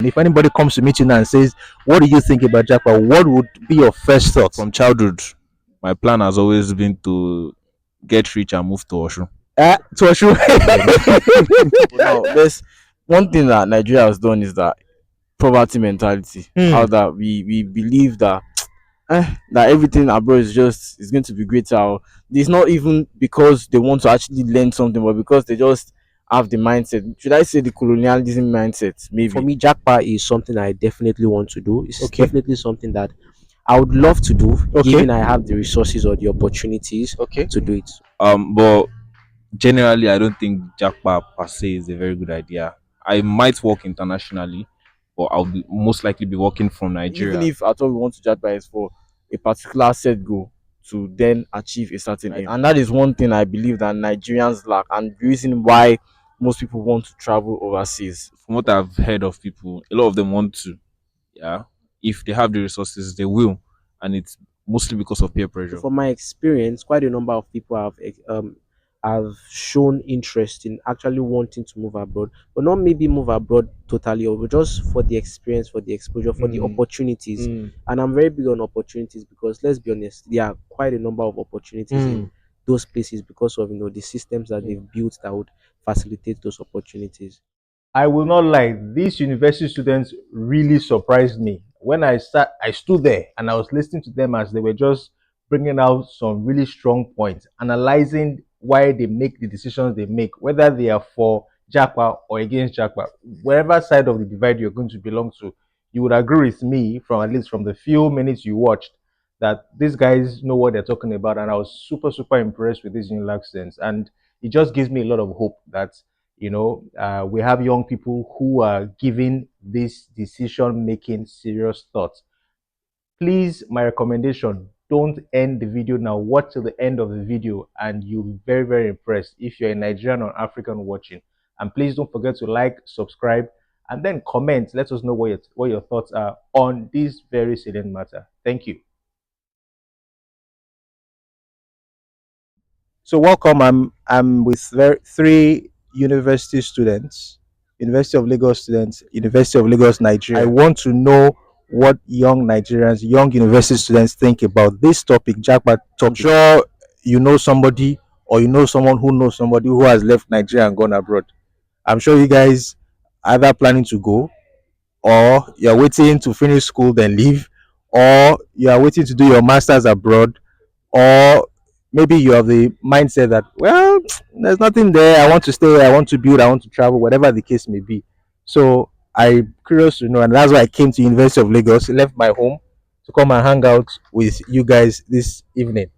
If anybody comes to meet you now and says, "What do you think about JAPA?" What would be your first thought? From childhood, my plan has always been to get rich and move to Oshu. To assure. Now, there's one thing that Nigeria has done is that poverty mentality. How that we believe that that everything abroad is going to be greater. Or it's not even because they want to actually learn something, but because they just have the mindset. Should I say the colonialism mindset? Maybe. For me, JAPA is something I definitely want to do. It's Okay. definitely something that I would love to do, Okay. given I have the resources or the opportunities Okay. to do it. But generally, I don't think JAPA per se is a very good idea. I might work internationally, but I'll most likely be working from Nigeria. Even if at all we want to judge by is for a particular set goal to then achieve a certain aim. And that is one thing I believe that Nigerians lack, and the reason why most people want to travel overseas. From what I've heard of people, a lot of them want to. Yeah, if they have the resources, they will, and it's mostly because of peer pressure. From my experience, quite a number of people have shown interest in actually wanting to move abroad, but not maybe move abroad totally, or just for the experience, for the exposure, for the opportunities. And I'm very big on opportunities because let's be honest, there are quite a number of opportunities in those places because of the systems that they've built that would facilitate those opportunities. I will not lie, these university students really surprised me. When I stood there and I was listening to them as they were just bringing out some really strong points, analyzing why they make the decisions they make, whether they are for JAPA or against JAPA, wherever side of the divide you're going to belong to, you would agree with me, from at least from the few minutes you watched, that these guys know what they're talking about. And I was super, super impressed with these new accents. And it just gives me a lot of hope that we have young people who are giving this decision making serious thought. Please, my recommendation, don't end the video now. Watch till the end of the video and you'll be very, very impressed if you're a Nigerian or African watching. And please don't forget to like, subscribe, and then comment. Let us know what your thoughts are on this very salient matter. Thank you. So welcome. I'm with three university students, University of Lagos students, University of Lagos, Nigeria. I want to know what young Nigerians, young university students think about this topic, JAPA topic. I'm sure you know somebody, or you know someone who knows somebody who has left Nigeria and gone abroad. I'm sure you guys either planning to go, or you're waiting to finish school then leave, or you are waiting to do your masters abroad, or maybe you have the mindset that, well, there's nothing there, I want to stay, I want to build, I want to travel, whatever the case may be. So I'm curious to know, and that's why I came to University of Lagos, left my home to come and hang out with you guys this evening.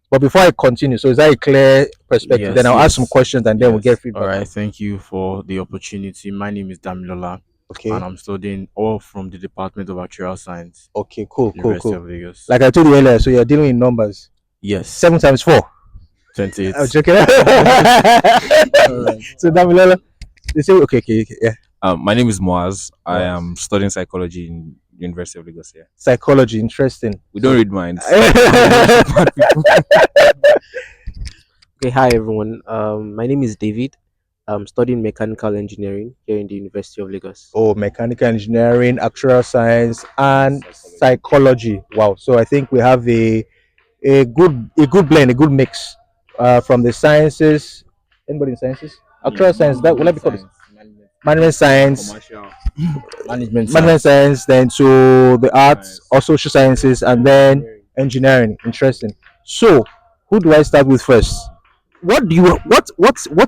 But before I continue, so is that a clear perspective? Yes, Then I'll ask some yes, questions and then we'll get yes. feedback. All right, thank you for the opportunity. My name is Damilola, Okay. and I'm studying all from the Department of Actuarial Science, Okay, cool, University cool. of Lagos. Like I told you earlier, so you're dealing in numbers. Yes, 7 times 4. 28. I'm joking. So Damilola, they say okay, yeah. My name is Moaz. I Moaz. am studying psychology in University of Lagos. Yeah, Psychology, interesting. we don't read minds. Okay, hi everyone. My name is David. I'm studying mechanical engineering here in the University of Lagos. Oh, mechanical engineering, actuarial science, and psychology. Wow. So I think we have a good blend, a good mix from the sciences. Anybody in sciences? Actuarial science. That will I be called? Management science, management science, then to the arts or social sciences, and then engineering. Interesting. So, who do I start with first? What do you what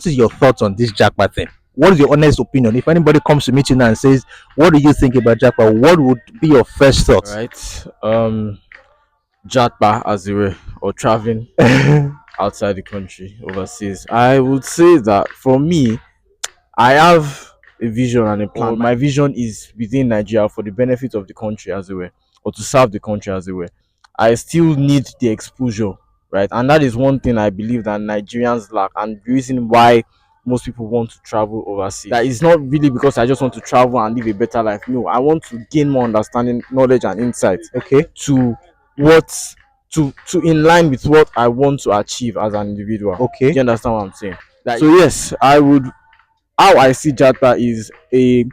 is your thoughts on this JAPA thing? What is your honest opinion? If anybody comes to meet you now and says, "What do you think about JAPA?" What would be your first thoughts? All right. JAPA, as it were, or traveling outside the country, overseas. I would say that for me, I have a vision and a plan. My vision is within Nigeria for the benefit of the country, as it were, or to serve the country, as it were. I still need the exposure, right? And that is one thing I believe that Nigerians lack, and the reason why most people want to travel overseas. That is not really because I just want to travel and live a better life. No, I want to gain more understanding, knowledge, and insight. Okay. To what to in line with what I want to achieve as an individual. Okay. Do you understand what I'm saying? So yes, I would. How I see JAPA is a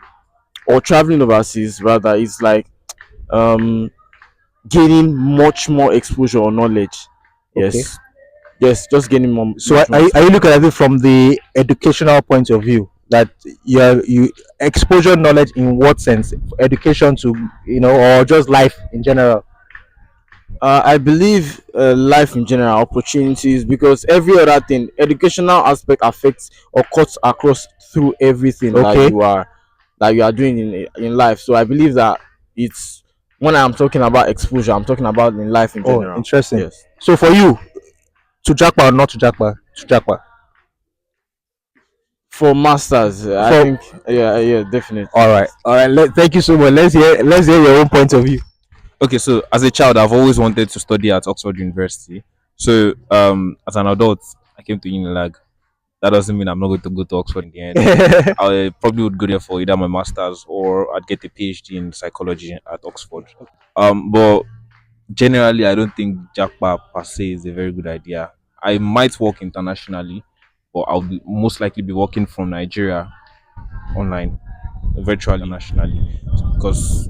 or traveling overseas rather is like um gaining much more exposure or knowledge. Okay. Yes, yes, just gaining So much more are you exposure. looking at it from the educational point of view that you exposure knowledge in what sense? Education to or just life in general? I believe life in general, opportunities, because every other thing, educational aspect affects or cuts across through everything Okay. that you are doing in life. So I believe that it's when I'm talking about exposure, I'm talking about in life in Oh, general. interesting. Yes. So for you, to Jackpa or not to Jackpa? To Jackpa. For masters, I For think yeah, definitely. all right. Thank you so much. Let's hear your own point of view. Okay, so as a child, I've always wanted to study at Oxford University. So, as an adult, I came to Unilag. That doesn't mean I'm not going to go to Oxford in the end. I probably would go there for either my masters or I'd get a PhD in psychology at Oxford. But generally, I don't think JAPA per se is a very good idea. I might work internationally, but I'll most likely be working from Nigeria online, virtually, internationally, because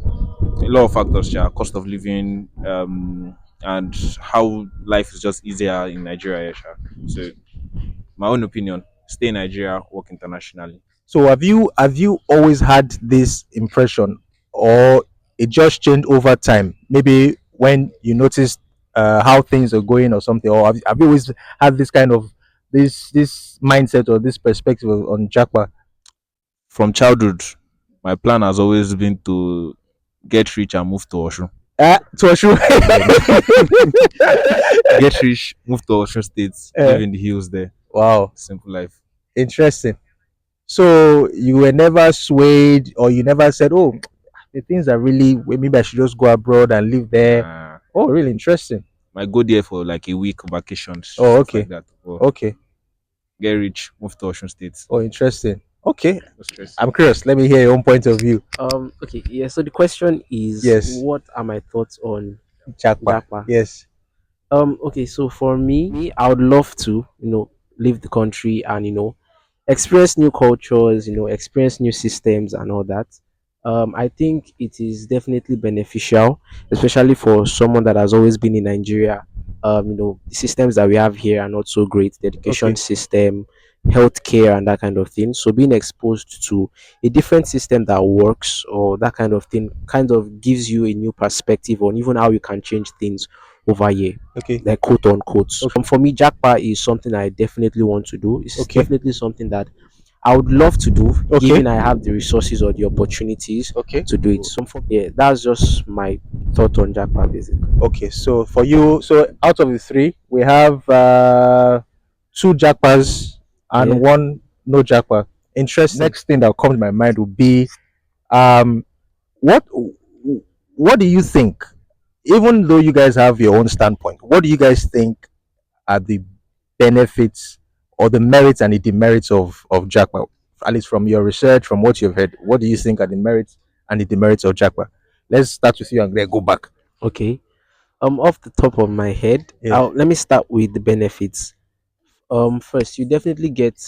a lot of factors, yeah, cost of living, and how life is just easier in Nigeria, yeah, sha. So, my own opinion: stay in Nigeria, work internationally. So have you always had this impression, or it just changed over time? Maybe when you noticed how things are going or something, or have you always had this kind of this mindset or this perspective on Jackpa? From childhood, my plan has always been to get rich and move to Oshun. To sure. Yeah, get rich, move to Ocean State, live uh, in the hills there. wow, Simple life. interesting. So you were never swayed, or you never said, "Oh, the things are really maybe I should just go abroad and live there." Nah, Oh, really interesting. might go there for like a week vacation, Oh, stuff like okay, that. Well, okay. get rich, move to Ocean State. Oh, interesting. Okay, No stress. I'm curious. Let me hear your own point of view. Okay, yeah. So the question is, Yes, what are my thoughts on Jackpa. Japa? Yes. Okay, so for me, I would love to, leave the country and experience new cultures, experience new systems and all that. I think it is definitely beneficial, especially for someone that has always been in Nigeria. The systems that we have here are not so great. The education Okay. system, healthcare, and that kind of thing. So being exposed to a different system that works or that kind of thing kind of gives you a new perspective on even how you can change things over here, Okay. like quote unquote. Okay. For me, Jackpot is something I definitely want to do. It's Okay. definitely something that I would love to do, Okay. given I have the resources or the opportunities Okay. to do it. So yeah, that's just my thought on Jackpot basically. Okay. So for you, so out of the three, we have two Jackpas and Yeah. one no Jackpa. Interesting. Next thing that will come to my mind would be um what what do you think? Even though you guys have your own standpoint, what do you guys think are the benefits or the merits and the demerits of Jackpot? At least from your research, from what you've heard, what do you think are the merits and the demerits of Jackpot? Let's start with you and then go back. Okay. Off the top of my head, Yeah. let me start with the benefits. First, you definitely get,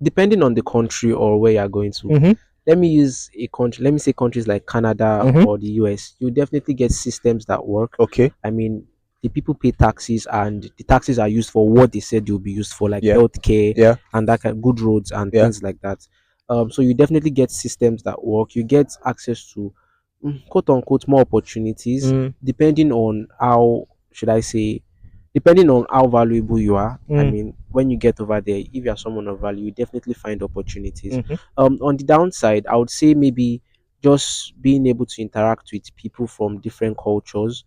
depending on the country or where you're going to. Mm-hmm. Let me use a country. Let me say countries like Canada Mm-hmm. or the US. You definitely get systems that work. Okay. I mean, the people pay taxes, and the taxes are used for what they said they'll be used for, like Yeah. healthcare Yeah. and that kind, good roads and Yeah. things like that. So you definitely get systems that work. You get access to quote unquote more opportunities, Mm. depending on how should I say, depending on how valuable you are. I Mm. mean, when you get over there, if you're someone of value, you definitely find opportunities. Mm-hmm. On the downside, I would say maybe just being able to interact with people from different cultures.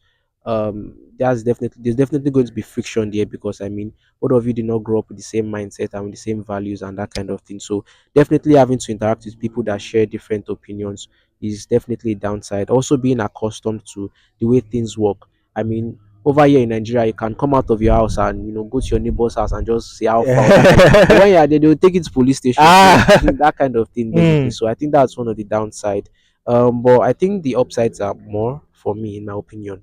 There's definitely going to be friction there, because I mean, both of you did not grow up with the same mindset and with the same values and that kind of thing. So definitely having to interact with people that share different opinions is definitely a downside. Also being accustomed to the way things work. I mean, over here in Nigeria, you can come out of your house and go to your neighbor's house and just say how far or that kind of. But when you're there, they will take it to police station. So Ah. that kind of thing, basically. Mm. So I think that's one of the downside. But I think the upsides are more for me, in my opinion.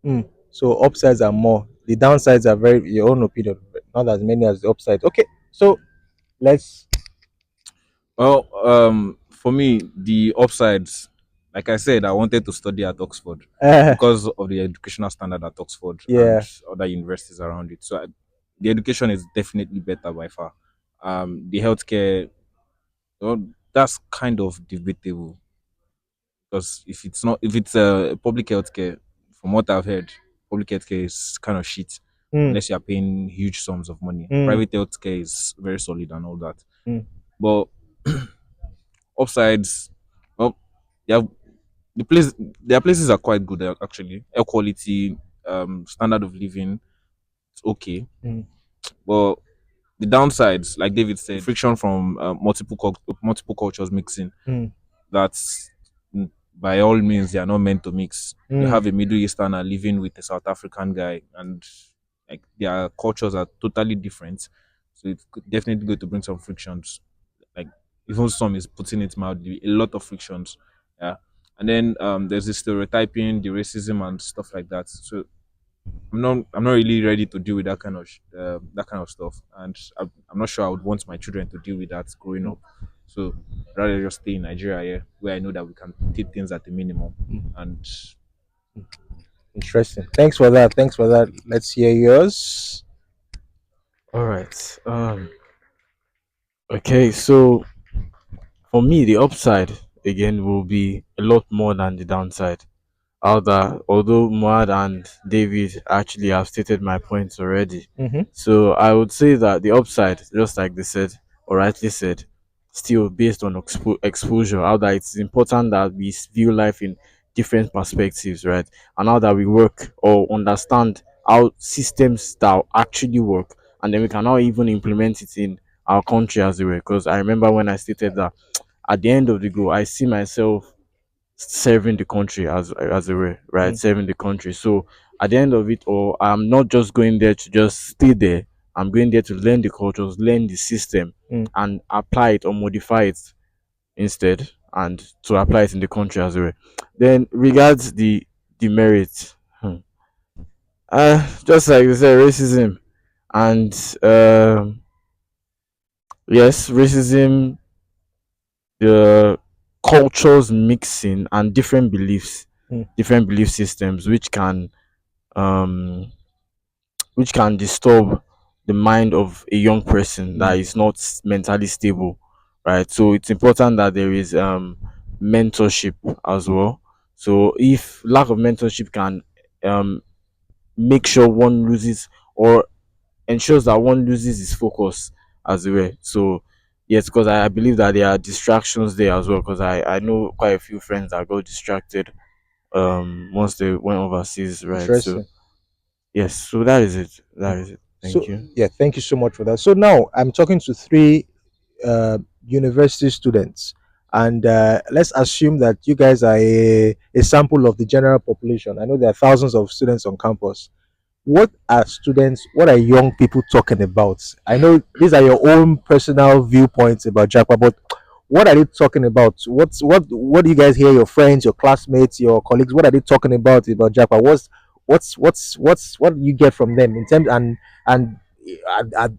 Mm. So upsides are more. The downsides are very your own opinion, but not as many as the upsides. Okay. So let's Well, for me, the upsides. like I said, I wanted to study at Oxford Uh, because of the educational standard at Oxford and yeah. other universities around it. So the education is definitely better by far. The healthcare, well, that's kind of debatable because if it's public healthcare, from what I've heard, public healthcare is kind of shit Mm, unless you are paying huge sums of money. mm, Private healthcare is very solid and all that, mm, but upsides, well, they have the place. Their places are quite good actually. Air quality, standard of living, it's okay, mm, but the downsides, like David said, friction from multiple cultures mixing. mm, That's by all means they are not meant to mix. You mm. have a Middle Easterner living with a South African guy, and like their cultures are totally different. So it's definitely going to bring some frictions. Like even some is putting it mildly, a lot of frictions. Yeah. And then there's the stereotyping, the racism and stuff like that. So I'm not really ready to deal with that kind of stuff, and I'm not sure I would want my children to deal with that growing up. So I'd rather just stay in Nigeria here, where I know that we can keep things at the minimum. And Interesting. Thanks for that. Thanks for that. Let's hear yours. All right. Okay. So for me, the upside again will be a lot more than the downside. Although Muad and David actually have stated my points already. Mm-hmm. So I would say that the upside, just like they said, or rightly said, still based on exposure, how that it's important that we view life in different perspectives, right? And how that we work or understand how systems that actually work, and then we can now even implement it in our country as well. Because I remember when I stated that at the end of the go, I see myself serving the country as a way, right? Mm, Serving the country. So at the end of it all, I'm not just going there to just stay there. I'm going there to learn the cultures, learn the system, mm. and apply it or modify it instead, and to apply it in the country as well. Then regards the merit, just like you said, racism and yes, racism, the cultures mixing and Mm, different belief systems, um which can disturb the mind of a young person that mm, is not mentally stable, right? So it's important that there is mentorship as well. So if lack of mentorship can um make sure one loses or ensures that one loses his focus as well. So yes, because I believe that there are distractions there as well. Because I know quite a few friends that got distracted once they went overseas, right? So interesting. yes, so that is it. Mm. That is it. Thank So you. yeah, thank you so much for that. So now I'm talking to three university students, and let's assume that you guys are a sample of the general population. I know there are thousands of students on campus. What are young people talking about? I know these are your own personal viewpoints about JAPA, but what are they talking about? What do you guys hear your friends, your classmates, your colleagues, what are they talking about JAPA? What do you get from them in terms, and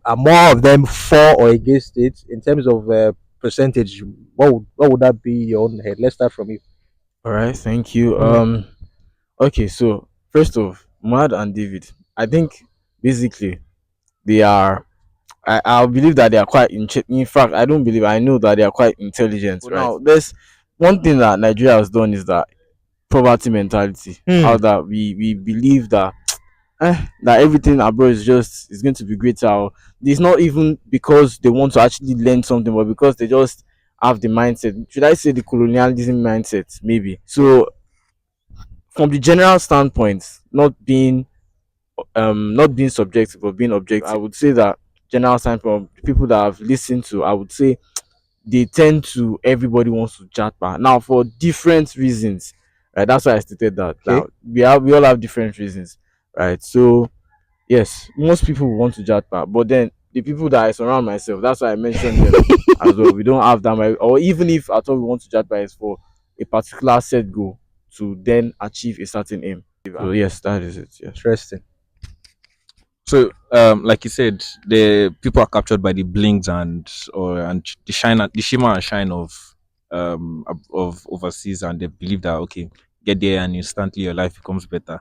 are more of them for or against it in terms of percentage? What would that be your own head? Let's start from you. All right, thank you. Mm, Okay, so first off, Mad and David, I think basically they are. I believe that they are quite. In fact, I don't believe. I know that they are quite intelligent. But right. now, there's one thing that Nigeria has done is that poverty mentality. Hmm. How that we believe that that everything abroad is going to be greater. Or it's not even because they want to actually learn something, but because they just have the mindset. Should I say the colonialism mindset? Maybe. So from the general standpoint, not being subjective but being objective, I would say that general standpoint, people that I've listened to, I would say they tend to everybody wants to japa now for different reasons. Right, that's why I stated that. Okay. Now we all have different reasons, right? So yes, most people want to japa, but then the people that I surround myself, that's why I mentioned them as well. We don't have that or even if at all we want to japa is for a particular set goal to then achieve a certain aim. So yes, that is it. Yes. Interesting. so, like you said, the people are captured by the blings and the shine, the shimmer and shine of of overseas, and they believe that okay, get there and instantly your life becomes better.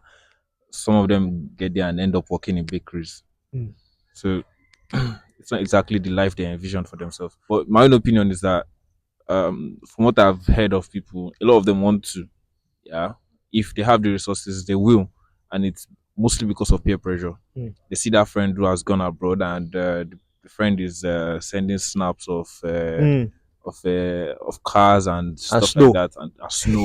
Some of them get there and end up working in bakeries. Mm. So it's not exactly the life they envision for themselves. But my own opinion is that from what I've heard of people, a lot of them want to. Yeah, if they have the resources, they will, and it's mostly because of peer pressure. Mm. They see that friend who has gone abroad, and the friend is sending snaps Mm. of cars and And stuff like snow. that, and snow.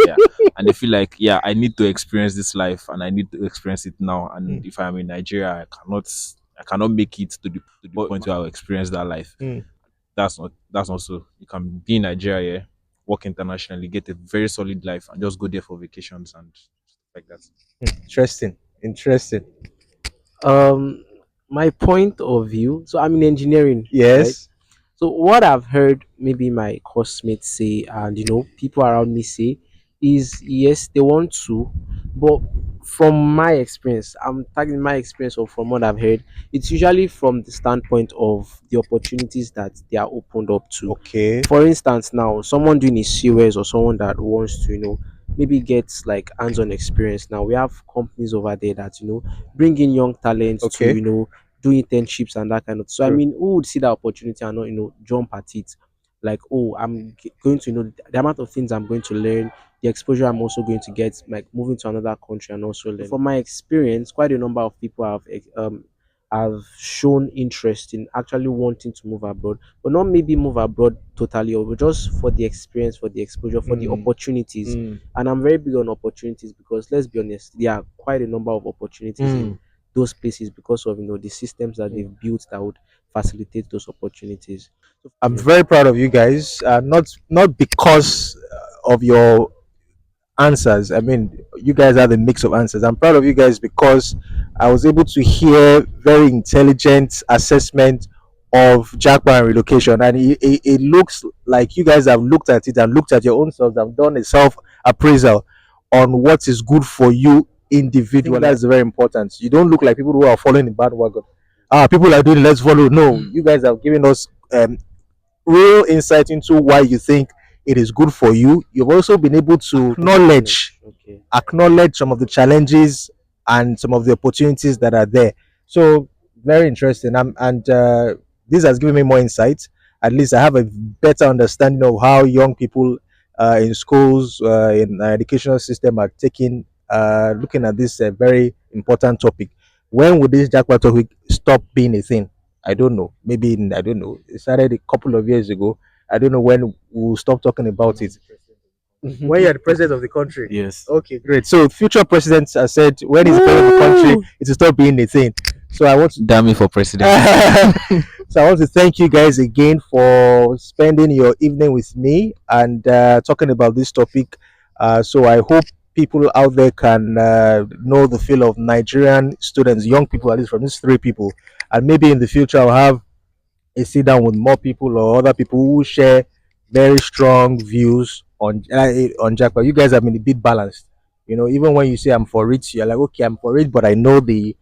Yeah, and they feel like, yeah, I need to experience this life, and I need to experience it now. And Mm. if I'm in Nigeria, I cannot make it to the point where I'll experience that life. Mm. That's not so. You can be in Nigeria, yeah, work internationally, get a very solid life, and just go there for vacations and stuff like that. Interesting. Interesting. Um, my point of view. So I'm in engineering, right? Yes. So what I've heard maybe my classmates say and people around me say is yes, they want to, but from my experience, I'm tagging my experience or from what I've heard, it's usually from the standpoint of the opportunities that they are opened up to. Okay. For instance, now someone doing a COS or someone that wants to, maybe gets like hands-on experience. Now we have companies over there that bring in young talents to Okay. do internships and that kind of. So I True. mean, who would see that opportunity and not jump at it? Like, oh, going to the amount of things I'm going to learn, the exposure I'm also going to get, like moving to another country and also learn. From my experience, quite a number of people have shown interest in actually wanting to move abroad, but not maybe move abroad totally, or just for the experience, for the exposure, for the Mm. opportunities. Mm. And I'm very big on opportunities because let's be honest, there are quite a number of opportunities in Mm. those places because of the systems that Mm. they've built that would facilitate those opportunities. So I'm yeah. very proud of you guys. Not because of your answers. I mean, you guys are the mix of answers. I'm proud of you guys because I was able to hear very intelligent assessment of JAPA and relocation, and it looks like you guys have looked at it and looked at your own selves, have done a self appraisal on what is good for you individually. That's very important. You don't look like people who are following the bandwagon. People are doing, let's follow. No, you guys have given us real insight into why you think it is good for you. You've also been able to Thank you so much. Okay. acknowledge some of the challenges and some of the opportunities that are there. So very interesting. And this has given me more insight. At least I have a better understanding of how young people in schools, in educational system are taking looking at this very important topic. When would this jackpot topic stop being a thing? I don't know. Maybe I don't know. It started a couple of years ago. I don't know when we'll stop talking about it. When you're the president of the country. Yes. Okay, great. So future presidents have said when he's the president of the country, it will stop being a thing. So I want to Damn me for president. so I want to thank you guys again for spending your evening with me and talking about this topic. So I hope people out there can know the feel of Nigerian students, young people, at least from these three people, and maybe in the future I'll have a sit down with more people or other people who share very strong views on Jackpot. You guys have been a bit balanced. You know, even when you say I'm for it, you're like, okay, I'm for it, but I know the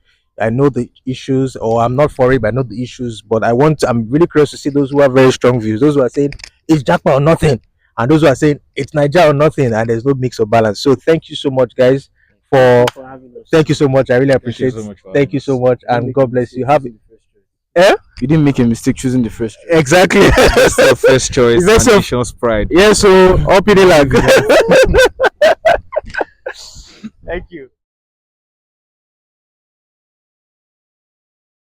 issues, or I'm not for it, but I know the issues. But I'm really curious to see those who have very strong views, those who are saying it's Jackpot or nothing, and those who are saying it's Nigeria or nothing, and there's no mix or balance. So thank you so much, guys, Thank for you for having us. thank you so much. I really Thank you appreciate so it. much for Thank having you so us. much, Don't and make a God bless you. mistake Have choosing the first choice. eh? You didn't make a mistake choosing the first choice. Exactly. That's your first choice. That's And your- nation's pride. Yeah, so up in the lag. Thank you.